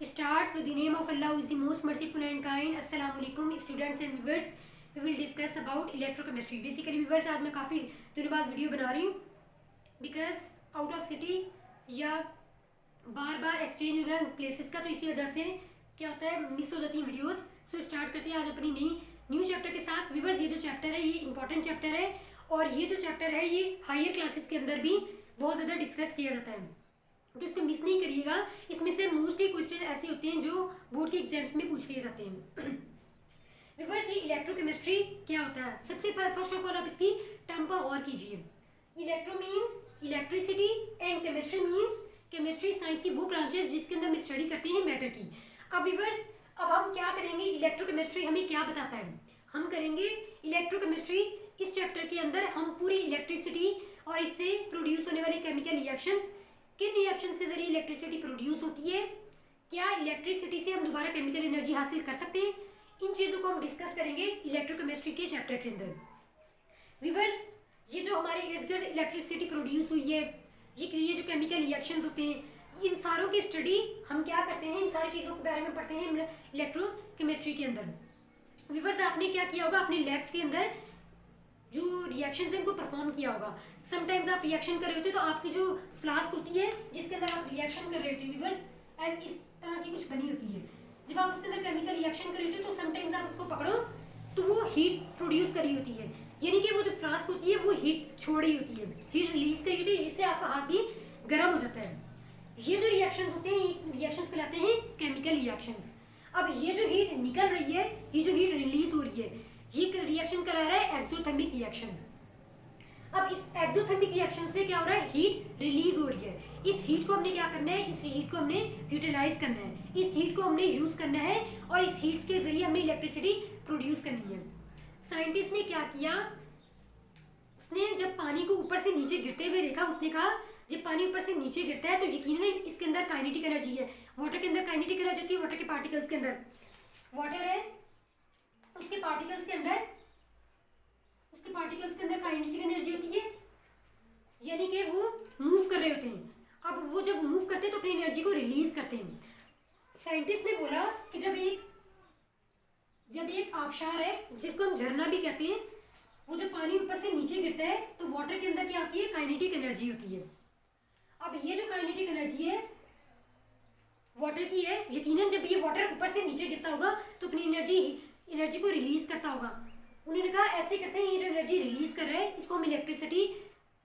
starts with the name of Allah who is the most merciful and kind. Assalamu alaikum students and viewers. We will discuss about electrochemistry. Basically viewers आज मैं काफ़ी दिनों बाद video बना रही हूँ because out of city या बार बार exchange हो रहा है प्लेसेस का, तो इसी वजह से क्या होता है मिस हो जाती हैं वीडियोस. सो स्टार्ट करते हैं आज अपनी नई न्यू चैप्टर के साथ. व्यूवर्स ये जो चैप्टर है ये इंपॉर्टेंट चैप्टर है और ये जो चैप्टर है ये हायर क्लासेस के अंदर भी बहुत ज़्यादा डिस्कस किया जाता है, तो इसको मिस नहीं करिएगा. इसमें से मोस्टली क्वेश्चन ऐसे होते हैं जो बोर्ड के एग्जाम्स में पूछ लिए जाते हैं. व्यूवर्स ये इलेक्ट्रोकेमिस्ट्री क्या होता है, सबसे फर्स्ट ऑफ ऑल आप इसकी टर्म पर गौर कीजिए. Electro means electricity and chemistry means chemistry science की वो ब्रांचेस जिसके अंदर हम स्टडी करते हैं मैटर की. अब व्यूवर्स अब हम क्या करेंगे, इलेक्ट्रोकेमिस्ट्री हमें क्या बताता है, हम करेंगे इलेक्ट्रोकेमिस्ट्री. इस चैप्टर के अंदर हम पूरी इलेक्ट्रिसिटी और इससे प्रोड्यूस होने वाले केमिकल रिएक्शंस, किन रिएक्शंस के जरिए इलेक्ट्रिसिटी प्रोड्यूस होती है, क्या इलेक्ट्रिसिटी से हम दोबारा केमिकल एनर्जी हासिल कर सकते हैं, इन चीज़ों को हम डिस्कस करेंगे इलेक्ट्रोकेमिस्ट्री के चैप्टर के अंदर. व्यूवर्स ये जो हमारे इर्द गिर्द इलेक्ट्रिसिटी प्रोड्यूस हुई है, ये जो केमिकल रिएक्शंस होते हैं, इन सारों की स्टडी हम क्या करते हैं, इन सारी चीज़ों के बारे में पढ़ते हैं इलेक्ट्रोकेमिस्ट्री के अंदर. व्यूवर्स आपने क्या किया होगा, अपने लैब्स के अंदर जो रिएक्शंस हैं उनको परफॉर्म किया होगा. समटाइम्स आप रिएक्शन कर रहे होते हो तो आपकी जो फ्लास्क होती है जिसके अंदर आप रिएक्शन कर रहे होते हो व्यूवर्स, एज इस तरह की कुछ बनी होती है. जब आप उसके अंदर केमिकल रिएक्शन कर रहे होते हो तो समटाइम्स आप उसको पकड़ो तो वो हीट प्रोड्यूस करी होती है, यानी कि वो जो फ्लास्क होती है वो हीट छोड़ रही होती है, हीट रिलीज करी होती है, जिससे आपका हाथ भी गर्म हो जाता है. ये जो रिएक्शन होते हैं ये रिएक्शंस कहलाते हैं केमिकल रिएक्शंस. अब ये जो हीट निकल रही है, ये जो हीट रिलीज हो रही है, ये रिएक्शन करा रहा है एक्सोथर्मिक रिएक्शन. अब इस एक्सोथर्मिक रिएक्शन से क्या हो रहा है, हीट रिलीज हो रही है. इस हीट को हमने क्या करना है, इस हीट को हमने यूटिलाइज करना है, इस हीट को हमने यूज करना है और इस हीट के जरिए हमने इलेक्ट्रिसिटी प्रोड्यूस करनी है. साइंटिस्ट ने क्या किया, उसने जब पानी को ऊपर से नीचे गिरते हुए देखा, उसने कहा जब पानी ऊपर से नीचे गिरता है तो यकीनन इसके अंदर काइनेटिक एनर्जी है. वाटर के अंदर काइनेटिक एनर्जी होती है, वाटर के पार्टिकल्स के अंदर वाटर है, उसके पार्टिकल्स के अंदर काइनेटिक एनर्जी होती है, यानी कि वो मूव कर रहे होते हैं. अब वो जब मूव करते हैं तो अपनी एनर्जी को रिलीज करते हैं. साइंटिस्ट ने बोला कि जब एक आबशार है जिसको हम झरना भी कहते हैं, वो जब पानी ऊपर से नीचे गिरता है तो वाटर के अंदर क्या आती है, काइनेटिक एनर्जी होती है. अब ये जो काइनेटिक एनर्जी है वाटर की है, यकीनन जब ये वाटर ऊपर से नीचे गिरता होगा तो अपनी एनर्जी को रिलीज करता होगा. उन्होंने कहा ऐसे करते हैं, ये जो एनर्जी रिलीज कर रहा है इसको हम इलेक्ट्रिसिटी,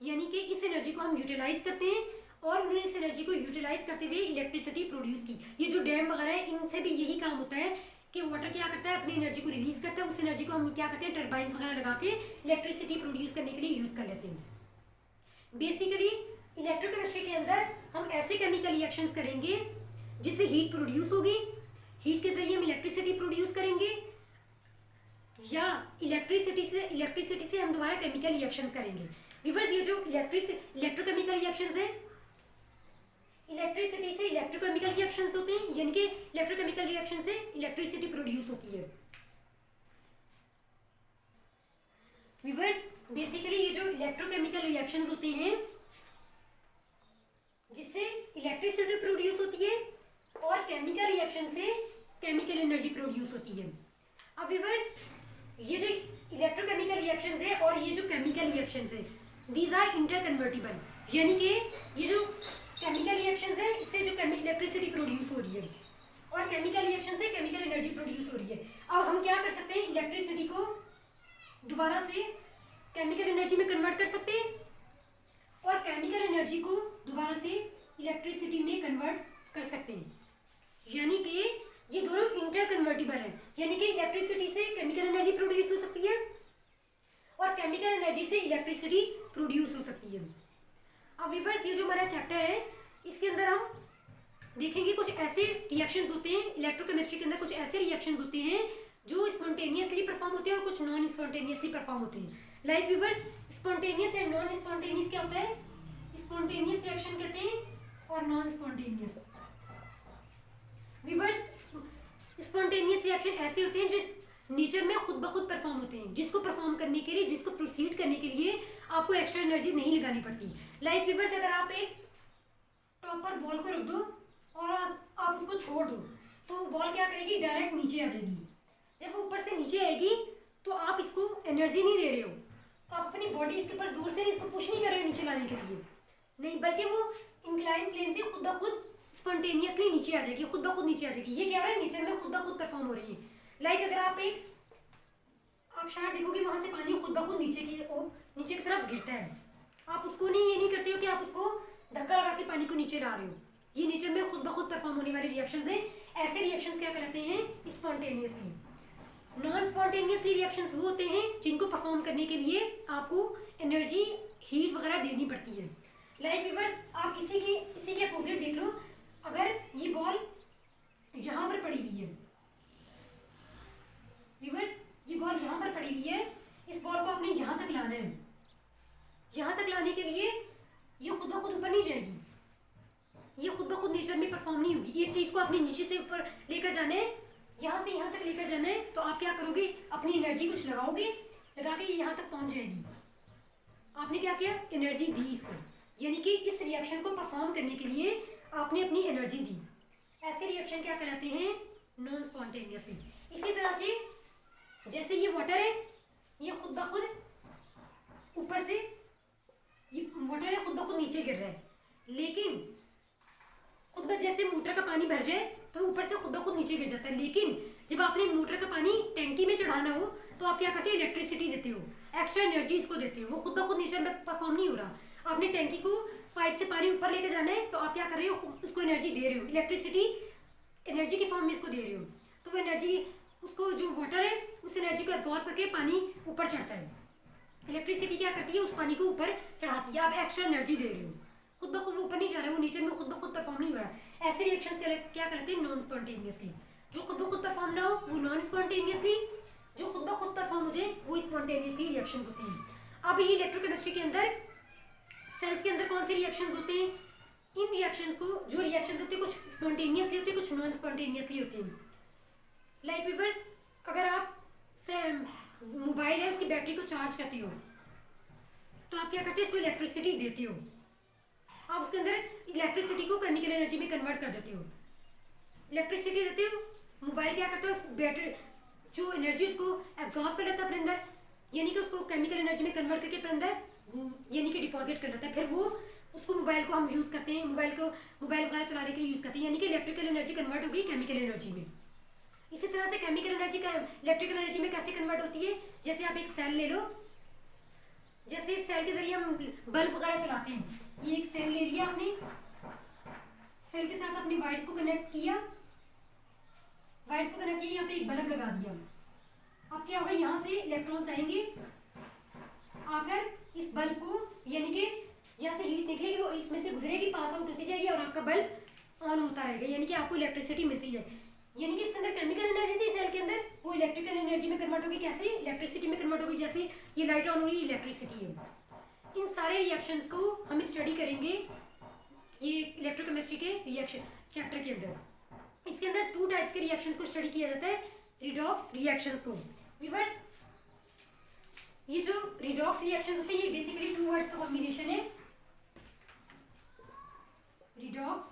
यानी कि इस एनर्जी को हम यूटिलाइज करते हैं और उन्होंने इस एनर्जी को यूटिलाइज करते हुए इलेक्ट्रिसिटी प्रोड्यूस की. ये जो डैम वगैरह है इनसे भी यही काम होता है कि वाटर क्या करता है, अपनी एनर्जी को रिलीज करता है, उस एनर्जी को हम क्या करते हैं टर्बाइंस वगैरह लगा के इलेक्ट्रिसिटी प्रोड्यूस करने के लिए यूज कर लेते हैं. बेसिकली इलेक्ट्रोकेमिस्ट्री के अंदर हम ऐसे केमिकल रिएक्शंस करेंगे जिससे हीट प्रोड्यूस होगी, हीट के जरिए हम इलेक्ट्रिसिटी प्रोड्यूस करेंगे, या इलेक्ट्रिसिटी से हम दोबारा केमिकल रिएक्शंस करेंगे. व्यूअर्स ये जो इलेक्ट्रोकेमिकल रिएक्शंस है, इलेक्ट्रिसिटी से इलेक्ट्रोकेमिकल रिएक्शंस होते हैं, यानी कि इलेक्ट्रोकेमिकल रिएक्शन से इलेक्ट्रिसिटी प्रोड्यूस होती है. व्यूअर्स बेसिकली ये जो इलेक्ट्रोकेमिकल रिएक्शंस होते हैं जिससे इलेक्ट्रिसिटी प्रोड्यूस होती है और केमिकल रिएक्शन से केमिकल एनर्जी प्रोड्यूस होती है. अब व्यूअर्स ये जो इलेक्ट्रोकेमिकल रिएक्शंस है और ये जो केमिकल रिएक्शंस है, दीज आर इंटरकन्वर्टिबल, यानी कि ये जो केमिकल रिएक्शंस है इससे जो इलेक्ट्रिसिटी प्रोड्यूस हो रही है और केमिकल रिएक्शन से केमिकल एनर्जी प्रोड्यूस हो रही है. अब हम क्या कर सकते हैं, इलेक्ट्रिसिटी को दोबारा से केमिकल एनर्जी में कन्वर्ट कर सकते हैं और केमिकल एनर्जी को दोबारा से इलेक्ट्रिसिटी में कन्वर्ट कर सकते हैं, यानी कि ये दोनों इंटरकन्वर्टिबल है, यानी कि इलेक्ट्रिसिटी से केमिकल एनर्जी प्रोड्यूस हो सकती है और केमिकल एनर्जी से इलेक्ट्रिसिटी प्रोड्यूस हो सकती है. अब व्यूअर्स ये जो हमारा चैप्टर है इसके अंदर हम देखेंगे कुछ ऐसे रिएक्शंस होते हैं, इलेक्ट्रोकेमिस्ट्री के अंदर कुछ ऐसे रिएक्शंस होते हैं जो स्पॉन्टेनियसली परफॉर्म होते हैं और कुछ नॉन स्पॉन्टेनियसली परफॉर्म होते हैं. Like viewers spontaneous and non spontaneous क्या होता है, स्पॉन्टेनियस रिएक्शन कहते हैं और non spontaneous. Viewers spontaneous reaction ऐसे होते हैं जो नेचर में खुद ब खुद परफॉर्म होते हैं, जिसको परफॉर्म करने के लिए, जिसको प्रोसीड करने के लिए आपको एक्स्ट्रा एनर्जी नहीं लगानी पड़ती. लाइक व्यूअर्स अगर आप एक टॉप पर बॉल को रख दो और आप उसको छोड़ दो तो वो बॉल क्या करेगी, डायरेक्ट नीचे आ जाएगी। जब वो ऊपर से नीचे आएगी तो आप इसको एनर्जी नहीं दे रहे हो, आप अपनी बॉडी इसके ऊपर जोर से इसको पुश नहीं कर रहे हो नीचे लाने के लिए, नहीं, बल्कि वो इंक्लाइन प्लेन से खुद ब खुद स्पॉन्टेनियसली नीचे आ जाएगी, खुद ब खुद नीचे आ जाएगी। ये क्या हो रहा है, नेचर में खुद ब खुद परफॉर्म हो रही है। लाइक अगर आप शार्ट देखोगे, वहां से पानी खुद ब खुद नीचे की तरफ गिरता है। आप उसको नहीं, ये नहीं करते हो कि आप उसको धक्का लगा के पानी को नीचे ला रहे हो। ये नेचर में खुद ब खुद परफॉर्म होने वाले रिएक्शंस हैं। ऐसे रिएक्शंस क्या कहलाते हैं, स्पॉन्टेनियसली। नॉन स्पॉन्टेनियसली रिएक्शंस वो होते हैं जिनको परफॉर्म करने के लिए आपको एनर्जी, हीट वगैरह देनी पड़ती है। लाइक व्यूअर्स, आप इसी के अपोजिट देख लो। अगर ये बॉल यहाँ पर पड़ी हुई है व्यूअर्स, ये बॉल यहाँ पर पड़ी हुई है, इस बॉल को आपने यहाँ तक लाना है। यहाँ तक लाने के लिए ये खुद ब खुद ऊपर नहीं जाएगी, ये खुद ब खुद नेचर में परफॉर्म नहीं होगी। एक चीज़ को आपने नीचे से ऊपर लेकर जाना है, यहाँ से यहाँ तक लेकर जाना है, तो आप क्या करोगे, अपनी एनर्जी कुछ लगाओगे, लगा के ये यहाँ तक पहुँच जाएगी। आपने क्या किया, एनर्जी दी इसको, यानी कि इस रिएक्शन को परफॉर्म करने के लिए आपने अपनी एनर्जी दी। ऐसे रिएक्शन क्या कहलाते हैं, नॉन स्पॉन्टेनियसली। इसी तरह से जैसे ये वाटर है, ये खुद ब खुद ऊपर से, ये वाटर है खुद ब खुद नीचे गिर रहा है, लेकिन खुद ब जैसे मोटर का पानी भर जाए तो ऊपर से खुद ब खुद नीचे गिर जाता है। लेकिन जब आपने मोटर का पानी टैंकी में चढ़ाना हो तो आप क्या करते हो, इलेक्ट्रिसिटी देते हो, एक्स्ट्रा एनर्जी इसको देते हो। वो खुद ब खुद नेचर में परफॉर्म नहीं हो रहा। आपने टैंकी को पाइप से पानी ऊपर लेकर जाना है, तो आप क्या कर रहे हो, उसको एनर्जी दे रहे हो, इलेक्ट्रिसिटी एनर्जी की फॉर्म में इसको दे रहे हो। तो वो एनर्जी, उसको जो वाटर है उस एनर्जी को एब्जॉर्ब करके पानी ऊपर चढ़ता है। इलेक्ट्रिसिटी क्या करती है, उस पानी को ऊपर चढ़ाती है। आप एक्स्ट्रा एनर्जी दे रहे हो, खुद ब खुद ऊपर नहीं जा रहा है, वो नेचर में खुद ब खुद परफॉर्म नहीं हो रहा है। ऐसे रिएक्शंस क्या करते हैं, नॉन स्पॉन्टेनियसली। जो खुद ब खुद परफॉर्म ना हो वो नॉन स्पॉन्टेनियसली, जो खुद ब खुद परफॉर्म हो जाए वो स्पॉन्टेनियसली रिएक्शंस होते हैं। अब ये इलेक्ट्रोकेमिस्ट्री के अंदर, सेल्स के अंदर कौन से रिएक्शंस होते हैं, इन रिएक्शंस को, जो रिएक्शंस होते हैं कुछ स्पॉन्टेनियसली होते हैं, कुछ नॉन स्पॉन्टेनियसली होते हैं। लाइक व्यूअर्स, अगर आप मोबाइल है उसकी बैटरी को चार्ज करते हो तो आप क्या करते हो, उसको इलेक्ट्रिसिटी देते हो, आप उसके अंदर इलेक्ट्रिसिटी को केमिकल एनर्जी में कन्वर्ट कर देते हो। इलेक्ट्रिसिटी देते हो, मोबाइल क्या करता है, उस बैटरी जो एनर्जी उसको एब्जॉर्ब कर लेता है अपने अंदर, यानी कि उसको केमिकल एनर्जी में कन्वर्ट करके अपने अंदर यानी कि डिपॉजिट कर लेता है। फिर वो उसको मोबाइल को हम यूज़ करते हैं, मोबाइल वगैरह चलाने के लिए यूज़ करते हैं, यानी कि इलेक्ट्रिकल एनर्जी कन्वर्ट होगी केमिकल एनर्जी में। इसी तरह से केमिकल एनर्जी का इलेक्ट्रिकल एनर्जी में कैसे कन्वर्ट होती है, जैसे आप एक सेल ले लो, जैसे सेल के जरिए हम बल्ब वगैरह चलाते हैं। ये एक सेल ले लिया आपने, सेल के साथ अपने वायर्स को कनेक्ट किया, यहाँ पे एक बल्ब लगा दिया। अब क्या होगा, यहाँ से इलेक्ट्रॉन्स आएंगे, आकर इस बल्ब को, यानी कि यहाँ से हीट निकलेगी, वो इसमें से गुजरेगी, पास आउट होती जाएगी और आपका बल्ब ऑन होता रहेगा, यानी कि आपको इलेक्ट्रिसिटी मिलती जाएगी। यानी कि इसके अंदर केमिकल एनर्जी थी सेल के अंदर, वो इलेक्ट्रिकल एनर्जी में कन्वर्ट होगी। कैसे, इलेक्ट्रिसिटी में कन्वर्ट होगी। जैसे ये लाइट ऑन हुई, इलेक्ट्रिसिटी है। इन सारे रिएक्शंस को हम स्टडी करेंगे ये इलेक्ट्रोकेमिस्ट्री के रिएक्शन चैप्टर के अंदर। इसके अंदर 2 टाइप्स के रिएक्शंस को स्टडी किया जाता है, रिडॉक्स रिएक्शंस को। व्यूअर्स, ये जो रिडॉक्स रिएक्शन होते हैं ये बेसिकली 2 वर्ड्स का कॉम्बिनेशन है, रिडॉक्स।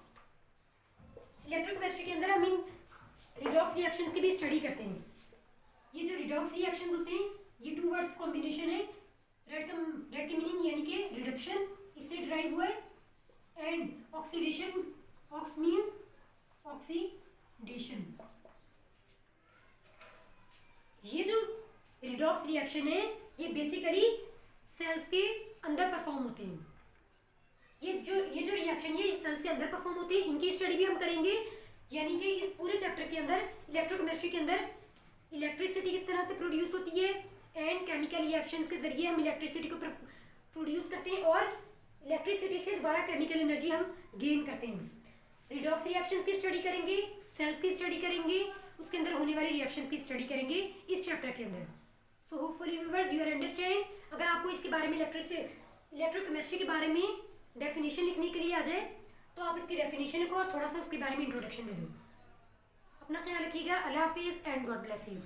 इलेक्ट्रोकेमिस्ट्री के अंदर हम इन रिडॉक्स रिएक्शंस की भी स्टडी करते हैं। ये जो रिडॉक्स रिएक्शंस होते हैं ये 2 वर्ड्स कॉम्बिनेशन है। रेड की मीनिंग यानी कि रिडक्शन, इससे ड्राइव हुआ है, and oxidation, ox means oxidation. ये जो रिडॉक्स रिएक्शन है ये बेसिकली सेल्स के अंदर परफॉर्म होते हैं। ये जो रिएक्शन है इस सेल्स के अंदर परफॉर्म होते हैं, इनकी स्टडी भी हम करेंगे। यानी कि इस पूरे चैप्टर के अंदर इलेक्ट्रोकेमिस्ट्री के अंदर इलेक्ट्रिसिटी किस तरह से प्रोड्यूस होती है, एंड केमिकल रिएक्शंस के जरिए हम इलेक्ट्रिसिटी को प्रोड्यूस करते हैं और इलेक्ट्रिसिटी से दोबारा केमिकल एनर्जी हम गेन करते हैं। रिडॉक्स रिएक्शंस की स्टडी करेंगे, सेल्स की स्टडी करेंगे, उसके अंदर होने वाली रिएक्शंस की स्टडी करेंगे इस चैप्टर के अंदर। So hopefully viewers you are understand. अगर आपको इसके बारे में इलेक्ट्रोकेमिस्ट्री के बारे में डेफिनेशन लिखने के लिए आ जाए तो आप इसकी डेफिनेशन को और थोड़ा सा उसके बारे में इंट्रोडक्शन दे दो। अपना ख्याल रखिएगा। अल्लाह हाफिज़ एंड गॉड ब्लेस यू।